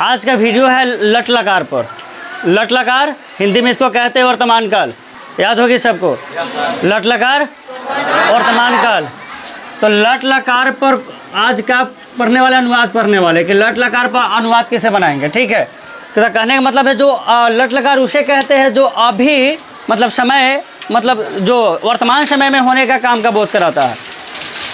आज का वीडियो है लट लकार पर। लट लकार हिंदी में इसको कहते हैं वर्तमान काल। याद होगी सबको, लट लकार वर्तमान काल। तो लट लकार पर आज का पढ़ने वाले अनुवाद पढ़ने वाले कि लट लकार पर अनुवाद कैसे बनाएंगे। ठीक है, तो कहने का मतलब है जो लट लकार उसे कहते हैं जो अभी मतलब समय मतलब जो वर्तमान समय में होने का काम का बोध कराता है।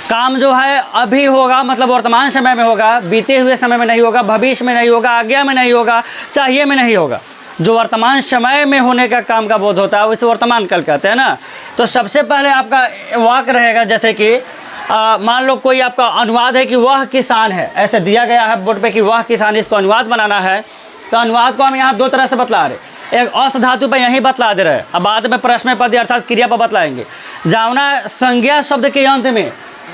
काम जो है अभी होगा मतलब वर्तमान समय में होगा, बीते हुए समय में नहीं होगा, भविष्य में नहीं होगा, आज्ञा में नहीं होगा, चाहिए में नहीं होगा। जो वर्तमान समय में होने का काम का बोध होता है उसे वर्तमान काल कहते हैं ना। तो सबसे पहले आपका वाक्य रहेगा जैसे कि मान लो कोई आपका अनुवाद है कि वह किसान है, ऐसे दिया गया है बोर्ड पे कि वह किसान, इसको अनुवाद बनाना है। तो अनुवाद को हम यहाँ दो तरह से बतला रहे, एक अस धातु पर यहीं बतला दे रहे हैं, अब बाद में प्रश्न पद अर्थात क्रिया पर बतलाएंगे। जावना संज्ञा शब्द के अंत में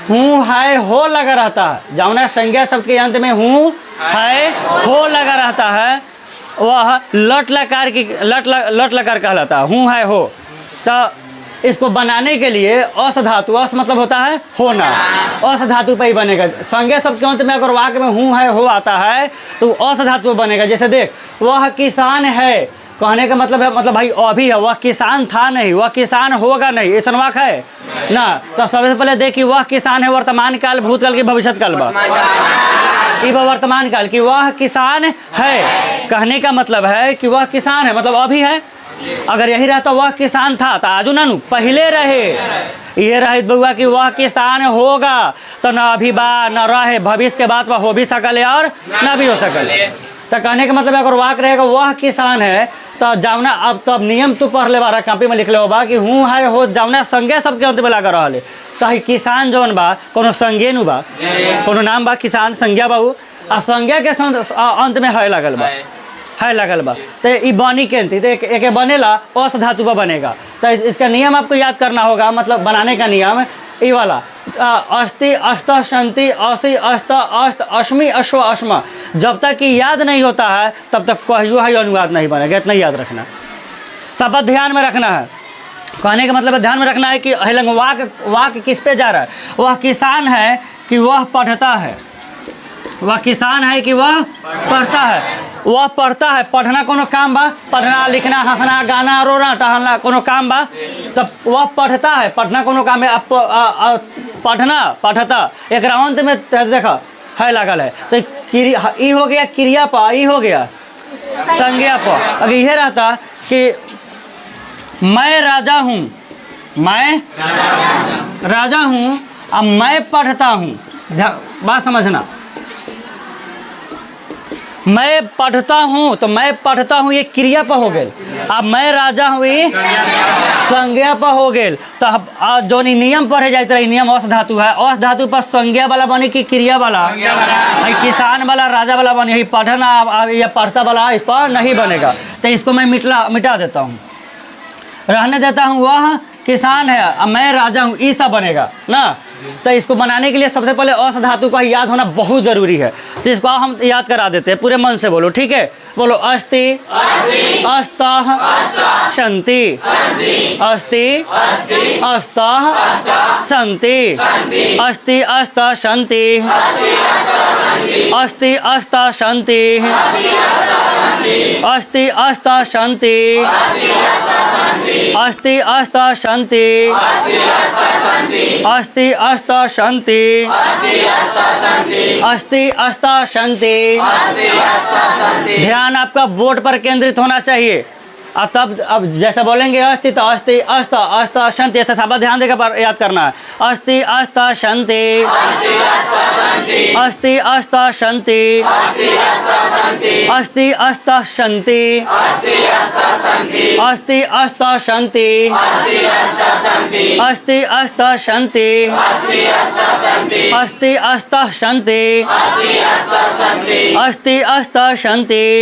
हूँ है हो लगा रहता है, जावना संज्ञा शब्द के अंत में हूँ है हो लगा रहता है वह लट लकार की लट लकार कहलाता है, हूँ है हो। तो इसको बनाने के लिए अस धातु, अस मतलब होता है होना, अस धातु पर ही बनेगा। संज्ञा शब्द के अंत में अगर वाक्य में हूँ है हो आता है तो अस धातु बनेगा। जैसे देख, वह किसान है, कहने का मतलब है मतलब भाई अभी है, वह किसान था नहीं, वह किसान होगा नहीं, ऐसा वाक्य है ना। तो सबसे पहले देखिए वह किसान है वर्तमान काल, भूतकाल की भविष्य काल बा, वर्तमान काल की वह किसान है। कहने का मतलब है कि वह किसान है मतलब अभी है। अगर यही रहता वह किसान था तो आजू ना पहले रहे, ये रहे बउआ कि वह किसान होगा तो न अभी बा न रहे, भविष्य के बाद वह हो भी सकल और न भी हो सकल। तो कहने का मतलब अगर वाक्य रहेगा वह किसान है तो जावना अब तब नियम तू पढ़ ले बारा कॉपी में लिख ले बा कि हूँ है हो जावना संज्ञा शब्द के अंत में लगा रहा है। तो किसान जौन बा कोनो संज्ञे नु बा, कोनो नाम बा किसान संज्ञा बाबू आ संज्ञा के अंत में है लगल बा, है लगल बा। तो ये बनी के तो एक बनेला अस धातु पर बनेगा। तो इसका नियम आपको याद करना होगा, मतलब बनाने का नियम ये वाला अस्ति अस्त शंति असी अस्त अस्त अश्मि अश्व अश्म। जब तक कि याद नहीं होता है तब तक कहियो है अनुवाद नहीं बनेगा, इतना याद रखना। शब्द ध्यान में रखना है। कहने का मतलब ध्यान में रखना है कि वाक्य किस पे जा रहा है। वह किसान है कि वह पढ़ता है, वह किसान है कि वह पढ़ता है, वह पढ़ता है। पढ़ना कोनो काम बा, पढ़ना लिखना हंसना गाना रोना टहलना कोनो काम बा। तब वह पढ़ता है, पढ़ना कोनो काम है। पढ़ना पढ़ता एक अंत में देखा है लागल है तो ई हो गया क्रिया पा, ई हो गया संज्ञा पा। अगर यह रहता कि मैं राजा हूँ, मैं राजा हूँ अब मैं पढ़ता हूँ, बात समझना। मैं पढ़ता हूँ तो मैं पढ़ता हूँ ये क्रिया पर हो गए, अब मैं राजा हूँ ये संज्ञा पर हो गए। तो अब जो नियम पढ़े जाते रहे नियम अस धातु है, अस धातु पर संज्ञा वाला बनी कि क्रिया वाला, किसान वाला राजा वाला बनी। यही पढ़ना या पढ़ता वाला इस पर नहीं बनेगा। तो इसको मैं मिटा देता हूँ, रहने देता हूँ। वह किसान है अब मैं राजा हूँ, ई सब बनेगा ना। तो इसको बनाने के लिए सबसे पहले अस धातु का याद होना बहुत जरूरी है। तो इसको हम याद करा देते हैं, पूरे मन से बोलो, ठीक है। बोलो अस्ति अस्तः शन्ति, अस्ति अस्तः शन्ति, अस्ति अस्तः शन्ति, अस्ति अस्तः शन्ति, अस्ति अस्तः शन्ति, अस्ति अस्तः शन्ति, अस्ति अस्तः शन्ति, अस्ति अस्तः शन्ति। ध्यान आपका बोर्ड पर केंद्रित होना चाहिए। अब जैसे बोलेंगे अस्ति तो अस्ति अस्त अस्त शंति, ऐसा सब ध्यान देकर याद करना है। अस्ति अस्त शंति, अस्ति अस्त शंति, अस्ति अस्त शंति, अस्ति अस्त शंति, अस्ति अस्त शंति, अस्ति अस्त शंति, अस्ति अस्त शंति,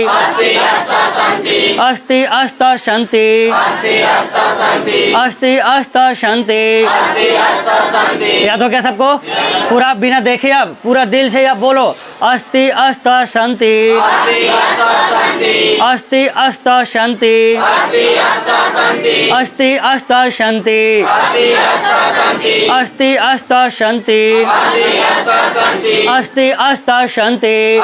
अस्ति अस्त शंति, अस्ति अस्त शंति। याद हो क्या सबको? पूरा बिना देखे अब पूरा दिल से अब बोलो अस्ति अस्त शंति, अस्ति अस्त शंति, अस्ति अस्त शंति, अस्ति अस्त शंति, अस्ति अस्त शंति।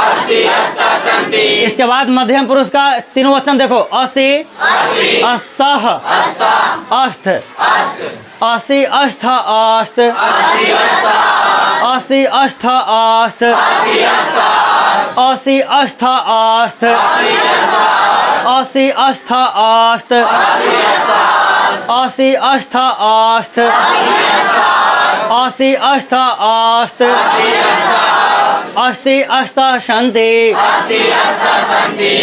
इसके बाद मध्यम पुरुष का तीनों वचन देखो, असि, अस्तः, अस्थ, असि, अस्थ, अस्त, असि, अस्थ, अस्त, असि, अस्थ, अस्त, असि, अस्थ, अस्त, असि, अस्थ, अस्त, असि, अस्थ, अस्त, अस्ति, अस्त, शांति,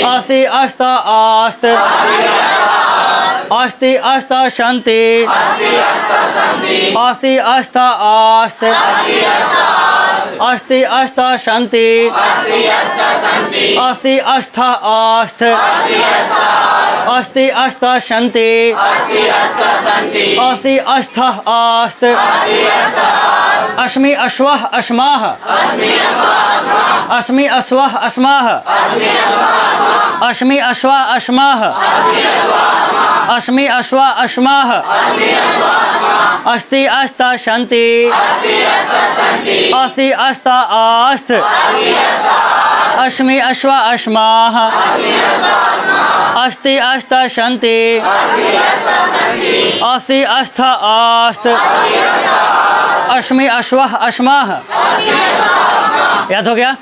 असि, अस्त, अस्त, अस्ति, अस्त, शांति, असि, अस्त, अस्त, अस्ति, अस्त, शांति, असि, अस्त, अस्त, अस्ति, अस्त, शांति, असि, अस्त, अस्त, अस्मि, अश्वः, अश्माः, अस्मि, अश्वः, अश्माः, अस्मि, अश्वा, अश्माः, अस्मि, अश्वा, अश्माः, अस्ति, अस्त, शांति, असि, अस्त, अस्त, अस्मि, अश्वा, अश्माः, अस्ति, अस्त, शांति, असि, अस्त, अस्त, अस्मि, अश्वः, अश्माः। याद हो गया?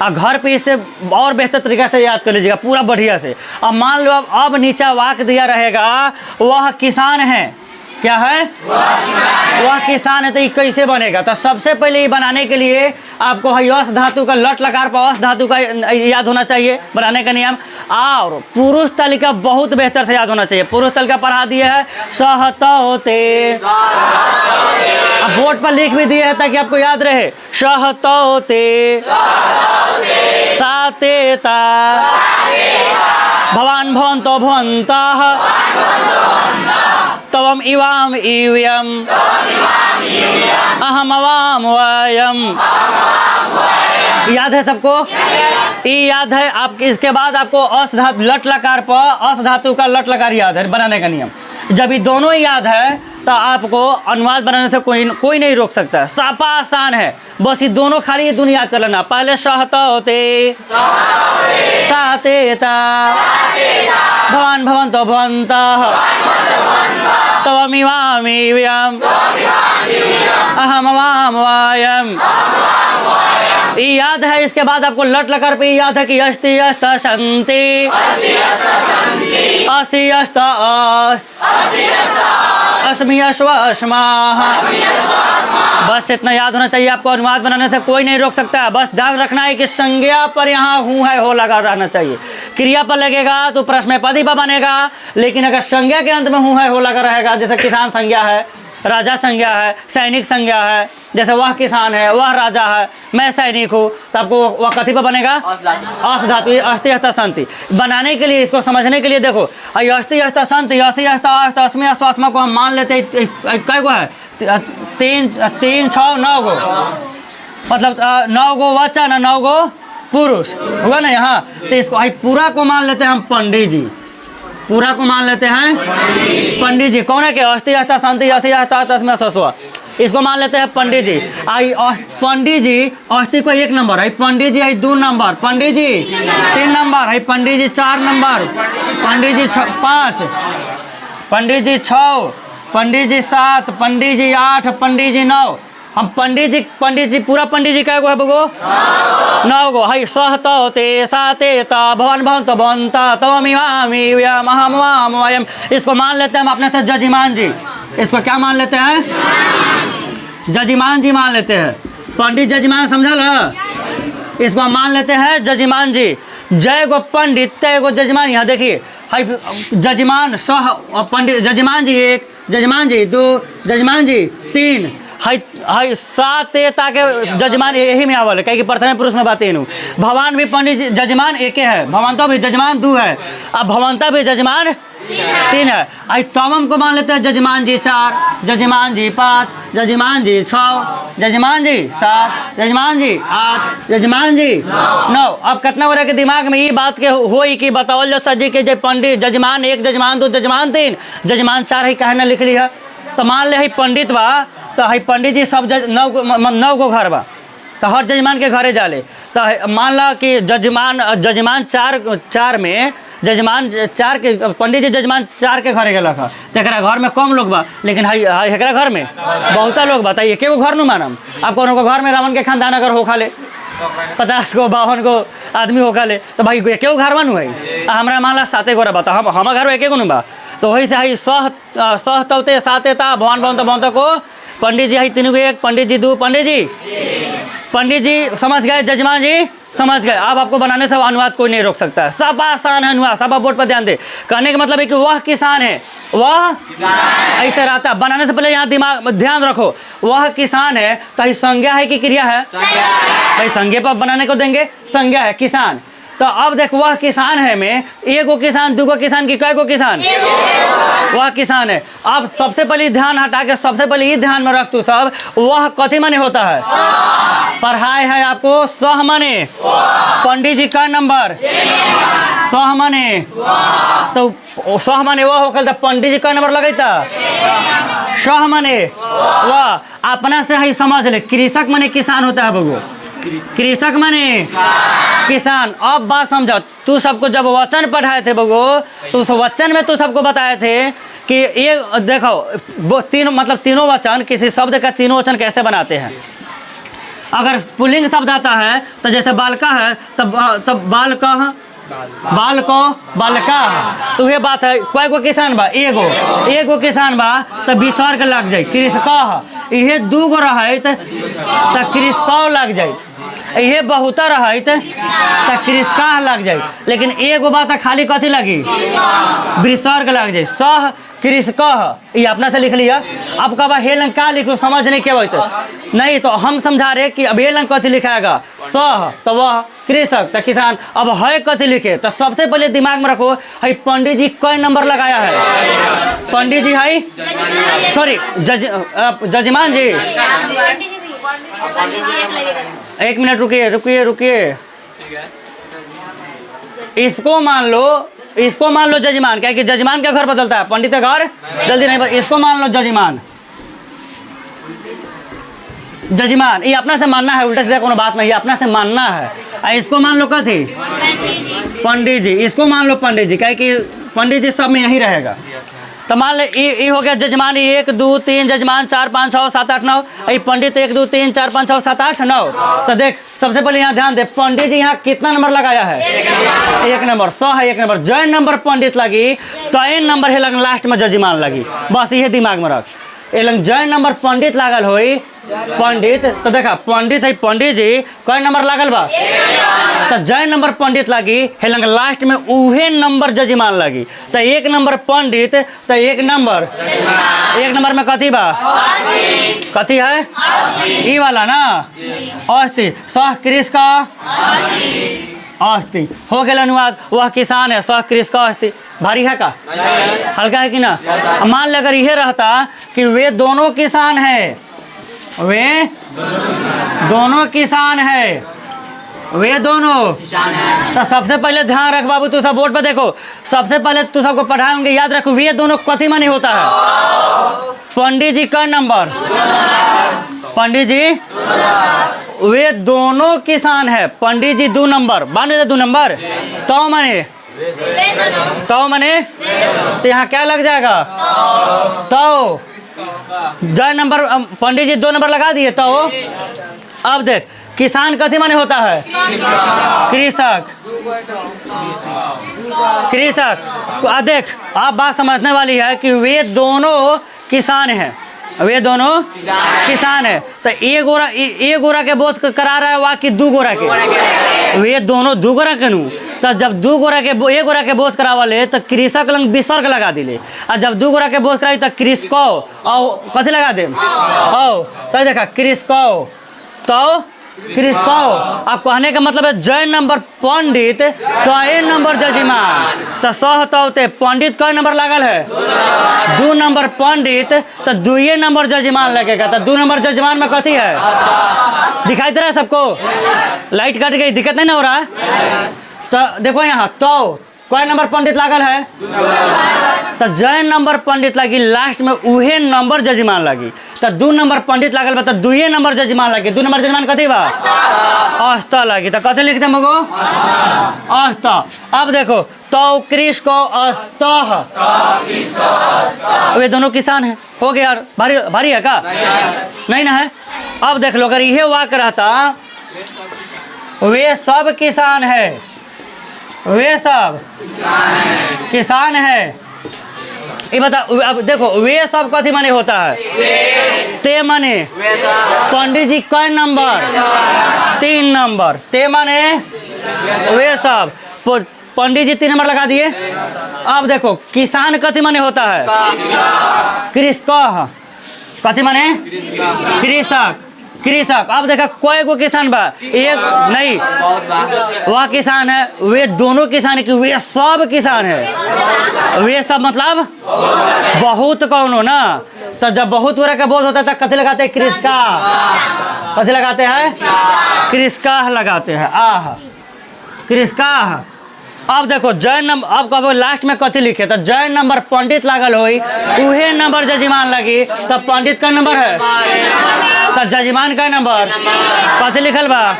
अब घर पे इसे और बेहतर तरीका से याद कर लीजिएगा, पूरा बढ़िया से। अब मान लो अब नीचा वाक्य दिया रहेगा, वह किसान है। क्या है? वह किसान है। तो ये कैसे बनेगा? तो सबसे पहले ये बनाने के लिए आपको यश धातु का लट लकार पर अस धातु का याद होना चाहिए बनाने का नियम। और पुरुष तल का बहुत बेहतर से याद होना चाहिए। पुरुष तल का पढ़ा दिया है सहतौते, अब बोर्ड पर लिख भी दिया है ताकि आपको याद रहे। सहतौते, सातेता, भवान भवन्तो भवन्तः, तवम इवाम इव्यम, अहम अवाम वयम। याद है सबको? ये याद है। आप इसके बाद आपको अस धातु लट लकार पर अस धातु का लट लकार याद है बनाने का नियम। जब ये दोनों याद है तो आपको अनुवाद बनाने से कोई नहीं रोक सकता। सापा आसान है, बस ये दोनों खाली ये दुनिया याद कर लेना। पहले सहतौते, सातेता, भवान भवन्तो भवन्तः, तवमिवामिव्यम, अहम अवाम वयम। ये याद है। इसके बाद आपको लट लकार पे याद है कि अस्ति, अस्त, शांति, असि, अस्त, अस्त, अस्मि, अश्वा, अश्माः। बस इतना याद होना चाहिए आपको। अनुवाद बनाने से कोई नहीं रोक सकता। बस ध्यान रखना है कि संज्ञा पर यहाँ हूँ है हो लगा रहना चाहिए। क्रिया पर लगेगा तो प्रश्न पदी पर बनेगा, लेकिन अगर संज्ञा के अंत में हूँ है हो लगा रहेगा, जैसे किसान संज्ञा है, राजा संज्ञा है, सैनिक संज्ञा है, जैसे वह किसान है, वह राजा है, मैं सैनिक हूँ, तो आपको वह कथी पर बनेगा? अस धातु। अस्ति, अस्त, शांति बनाने के लिए, इसको समझने के लिए देखो, अस्ति, अस्त, शांति, असि, अस्त, अस्त, अस्मि, अश्वा, अश्मा को हम मान लेते हैं कै गो है? तीन, 6, 9 गो, मतलब 9 गो वचन, 9 गो पुरुष हुआ ना यहाँ। तो इसको पूरा को मान लेते हैं हम पंडित जी। पूरा को मान लेते हैं पंडित जी। कौन है? के अस्ति, अस्त, शांति, असि, अस्त, अस्मि, अश्वा, इसको मान लेते हैं पंडित जी। पंडित जी अस्ति को 1 नंबर है, पंडित जी 2 नंबर, पंडित जी 3 नंबर है, पंडित जी 4 नंबर, पंडित जी 5, पंडित जी 6, पंडित जी 7, पंडित जी 8, पंडित जी 9। हम पंडित जी पूरा पंडित जी कै गो है बगो? 9 गो है। सहतौते, सातेता, भवान भवन्तो भवन्तः, तवमिवामिव्यम, अहम अवाम वयम। इसको मान लेते हैं हम अपने से जजमान जी। इसको क्या मान लेते हैं? जजमान जी मान लेते हैं। पंडित जजमान समझा ना? इसको हम मान लेते हैं जजमान जी। जय गो पंडित, तय गो जजमान। यहाँ देखिए हाई जजमान सह पंडित, जजमान जी 1, जजमान जी 2, जजमान जी 3, हाई 7 ताकि जजमान यही में आवल है, कहीं प्रथम पुरुष में बातें नू। भगवान भी पंडित जजमान 1 है, भगवंता भी जजमान 2 है, अब भगवंता भी जजमान 3 है। आई तवम को मान लेते हैं जजमान जी 4, जजमान जी 5, जजमान जी 6, जजमान जी 7, जजमान जी 8, जजमान जी 9। अब कितना हो रहा है कि दिमाग में ये बात के हो कि बताओ जो सजी के जय पंडित जजमान 1, जजमान 2, जजमान 3, जजमान 4 ही कहना लिख ली है। तो मान ले पंडित बा, तो है पंडित जी सब 9 गो घर बा, तो हर जजमान के घरे जाले। तो मान ला कि जजमान चार में जजमान चार के पंडित जी जजमान चार के घरे गेलक, तो घर में कम लोग बा, लेकिन एकरा घर में बहुता लोग बा। एक गो घर न मानम। अब कोनो को घर में रावण के खानदान अगर होखा ले 50 को 52 को आदमी होखा ले, तो भाई एक घर बा नु है। हमारा मान ला 7 गोरा बा, तो हमारे घर में एक गो बा। तो वही से है सह तौते साते ता भवन बनता को पंडित जी है 3 को 1, पंडित जी 2, पंडित जी समझ गए, जजमान जी समझ गए। अब आपको बनाने से अनुवाद कोई नहीं रोक सकता है, सब आसान है अनुवाद। सब आप बोर्ड पर ध्यान दे। कहने का मतलब है कि वह किसान है, वह ऐसे रहता है। बनाने से पहले यहाँ दिमाग ध्यान रखो, वह किसान है तो ये संज्ञा है कि क्रिया है? भाई संज्ञा पर बनाने को देंगे, संज्ञा है किसान। तो अब देख वह किसान है में एगो किसान, दूगो किसान की कई गो किसान? वह किसान है। अब सबसे पहले ध्यान हटा के सबसे पहले ये ध्यान में रख तू सब, वह कथी माने होता है? पढ़ाई है आपको सह माने। पंडित जी का नंबर सह माने, तो सह माने वह होकर तो पंडित जी का नंबर लगेता सह माने वह। अपना से ही समझ ले, कृषक माने किसान होता है बगो, कृषक माने किसान। अब बात समझो, तू सबको जब वचन पढ़ाए थे बगो, तो उस वचन में तू सबको बताए थे कि ये देखो वो तीनों वचन, किसी शब्द का तीनों वचन कैसे बनाते हैं। अगर पुल्लिंग शब्द आता है तो जैसे बालका है तब बालका, तो ये बात है। कोई को किसान बा एगो किसान बा तो विसर्ग लग जाए कृषक। ये 2 गो रहे तो कृषक लग जाए, ये बहुता रहे तो कृषका लग जाए। लेकिन एगो बात खाली कथी लगी? विसर्ग लग जाए, सह कृषक। ये अपना से लिख लिया। अब कब हेलन का लिखो समझ नहीं के तो नहीं, तो हम समझा रहे कि अब हेलन कथी लिखाएगा? सह तो वह कृषक तो किसान। अब है कथी लिखे? तो सबसे पहले दिमाग में रखो, है पंडित जी कई नंबर लगाया है? पंडित जी है, सॉरी जजमान जी, 1 मिनट रुकिए। इसको मान लो जजमान, क्या कि जजमान का घर बदलता है, पंडित का घर जल्दी नहीं बदल। इसको मान लो जजमान, ये अपना से मानना है, उल्टा सीधा कोनो बात नहीं है, अपना से मानना है। इसको मान लो कथी? पंडित जी। इसको मान लो पंडित जी, क्या कि पंडित जी सब में यही रहेगा। तो मान ले ये हो गया जजमान 1 2 3, जजमान 4 5 6 7 8 9, ये पंडित 1 2 3 4 5 6 7 8 9। तो देख सबसे पहले यहाँ ध्यान दे, पंडित जी यहाँ कितना नंबर लगाया है? 1 नंबर। सह है 1 नंबर। जय नंबर पंडित लगी तो एन नंबर है लग लास्ट में जजमान लगी, बस ये दिमाग में रख। ये लग जय नंबर पंडित लागल होई पंडित, तो देखा पंडित है पंडित जी कई नंबर लागल बा? तो जय नंबर पंडित लगी हेलंग लास्ट में उहे नंबर जजमान लगी। तो 1 नंबर पंडित तो 1 नंबर में कथी बा? कथी है? ई वाला ना, अस्थि। सह कृषका अस्थि हो गया अनुवाद। वह किसान है, सह कृषका अस्थि। भारी है का? हल्का है कि ना? मान ले अगर यह रहता कि वे दोनों किसान है, वे दोनों किसान है, वे दोनों, तो सबसे पहले ध्यान रख बाबू, तू सब बोर्ड पर देखो, सबसे पहले तू सबको पढ़ाएंगे, याद रखो वे दोनों कथी माने होता है? पंडित जी का नंबर, पंडित जी वे दोनों किसान है, पंडित जी 2 नंबर, बांधे 2 नंबर, तो माने तो यहाँ क्या लग जाएगा? तो जय नंबर पंडित जी 2 नंबर लगा दिए। तो अब देख किसान कथी माने होता है? कृषक। देख आप बात समझने वाली है कि वे दोनों किसान हैं, वे दोनों किसान है। तो एक गोरा के बोझ करा रहा है वा कि 2 गोरा के? वे दोनों 2 गोरा के नू। तो जब 2 गोरा के 1 गोरा के बोझ करावाले तो कृषक लंग विसर्ग लगा दिले, और जब 2 गोरा के बोझ कराई तो कृषको और कथी लगा दे? तो देखा कृषको तो कृषको। अब कहने का मतलब है जय नंबर पंडित तो ए नंबर जजमान, तो सह तौते पंडित कई नंबर लागल है? 2 नंबर पंडित तो 2 नंबर जजमान लगेगा। तो 2 नंबर जजमान में कथी है? दिखाई दे रहा है सबको? लाइट कट गई, दिक्कत नहीं ना हो रहा है? तो देखो यहाँ कोई नंबर पंडित लागल है तो जय नंबर पंडित लगी लास्ट में उहे नंबर जजमान लगी तो 2 नंबर पंडित लागल बा तो 2 नंबर जजमान लगी 2 नंबर जजमान कथी बा अस्त लगी तो कथी लिख दे मगो अस्त। अब देखो तो कृष को अस्त वे दोनों किसान हैं हो गया यार भारी भारी है का नहीं ना है। अब देख लो अगर यह वाक्य रहता वे सब किसान है वे सब किसान है ये बता। अब देखो वे सब कथी माने होता है ते माने पंडित जी कई नंबर 3 नंबर ते माने वे सब पंडित जी 3 नंबर लगा दिए। अब देखो किसान कथी माने होता है कृषक कथी माने कृषक कृषक। अब देखा कोई को किसान बा एक नहीं वह किसान है वे दोनों किसान है कि वे सब किसान है वे सब मतलब बहुत कौन हो ना तो जब बहुत पूरा का बोध होता है तब कथी लगाते हैं कृषका कथी लगाते हैं कृषका लगाते हैं आह कृषका। अब देखो जय नंबर अब कब लास्ट में कथी लिखे तो जय नंबर पंडित लागल होई उहे नंबर जजमान लगी तो पंडित का नंबर है तो जजमान का नंबर कथी लिखल बा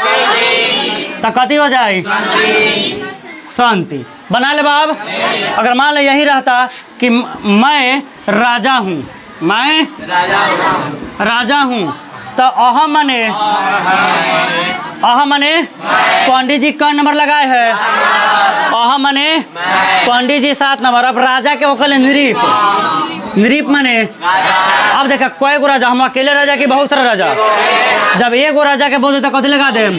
तो कथी हो जाए शांति बना ले बाब। अगर मान ले यही रहता कि मैं राजा हूँ मैं राजा हूँ तो अहम मने पंडित जी का नंबर लगाए है अहम मने पंडित जी 7 नंबर। अब राजा के ओकल नृप नृप मने अब देखा कोई गो राजा हम अकेले राजा की बहुत सारा राजा जब एक गो राजा के बोलते तो कथी लगा दे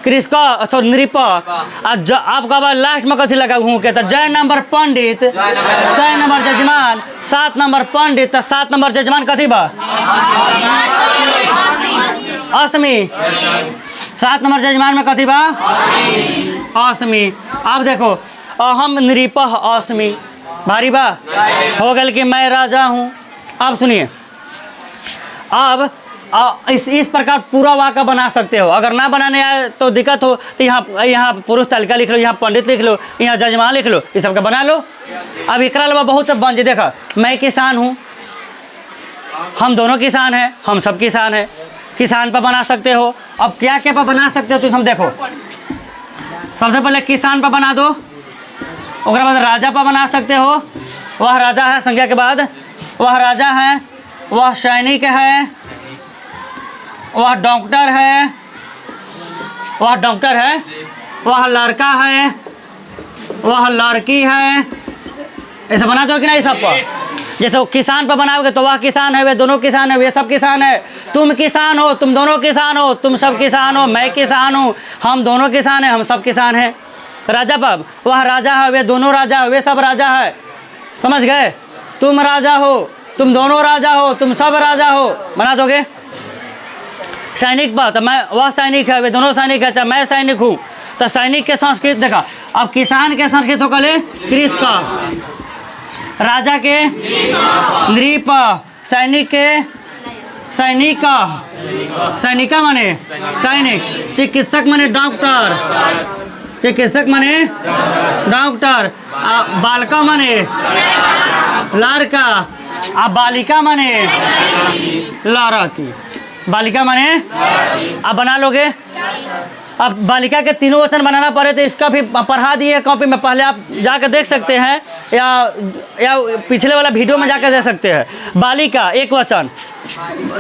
कृषक सो नृप। अब कब लास्ट में कथी लगा हूँ के तो जय नंबर पंडित कई नंबर जजमान 7 नंबर पंडित तो 7 नंबर जजमान कथी बा असमी 7 नंबर जजमान में कथी बा असमी। अब देखो अहम नृप असमी भारी बा हो गल कि मैं राजा हूँ। अब सुनिए अब इस प्रकार पूरा वाक्य बना सकते हो। अगर ना बनाने आए तो दिक्कत हो तो यहाँ पुरुष तालिका लिख लो यहाँ पंडित लिख लो यहाँ जजमान लिख लो ये सब का बना लो। अब इकरा अलावा बहुत बन जी देखा मैं किसान हूँ हम दोनों किसान हैं हम सब किसान हैं किसान पर बना सकते हो। अब क्या क्या पर बना सकते हो तो हम देखो सबसे पहले किसान पर बना दो उसके बाद राजा पर बना सकते हो वह राजा है संज्ञा के बाद वह राजा है वह सैनिक है वह डॉक्टर है वह लड़का है वह लड़की है ऐसा बना दो कि नहीं सब पर। जैसे किसान पर बनाओगे तो वह किसान है वे दोनों किसान है वे सब किसान है तुम किसान हो तुम दोनों किसान हो तुम सब किसान हो मैं किसान हूँ हम दोनों किसान हैं हम सब किसान हैं। राजा पर वह राजा है वे दोनों राजा है वे सब राजा है समझ गए। तुम राजा हो तुम दोनों राजा हो तुम सब राजा हो बना दोगे। सैनिक पर तो मैं वह सैनिक है वे दोनों सैनिक है चाहे मैं सैनिक हूँ तो सैनिक के संस्कृत देखा। अब किसान के संस्कृत हो कले कृषक राजा के नृप सैनिक के सैनिका माने सैनिक चिकित्सक माने डॉक्टर बालका माने लड़का बालिका माने लड़की बालिका माने आप बना लोगे। अब बालिका के 3 वचन बनाना पड़े तो इसका भी पढ़ा दिए कॉपी में पहले आप जाकर देख सकते हैं या पिछले वाला वीडियो में जाकर देख सकते हैं। बालिका 1 वचन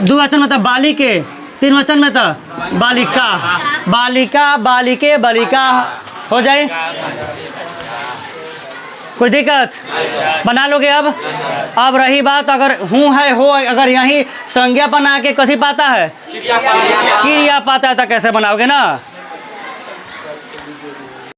2 वचन में था बालिके 3 वचन में था बालिका बालिके बालिका हो जाए कोई दिक्कत बना लोगे। अब रही बात अगर हूँ है हो अगर यहीं संज्ञा बना के कथी पाता है क्रिया पाता है तो कैसे बनाओगे ना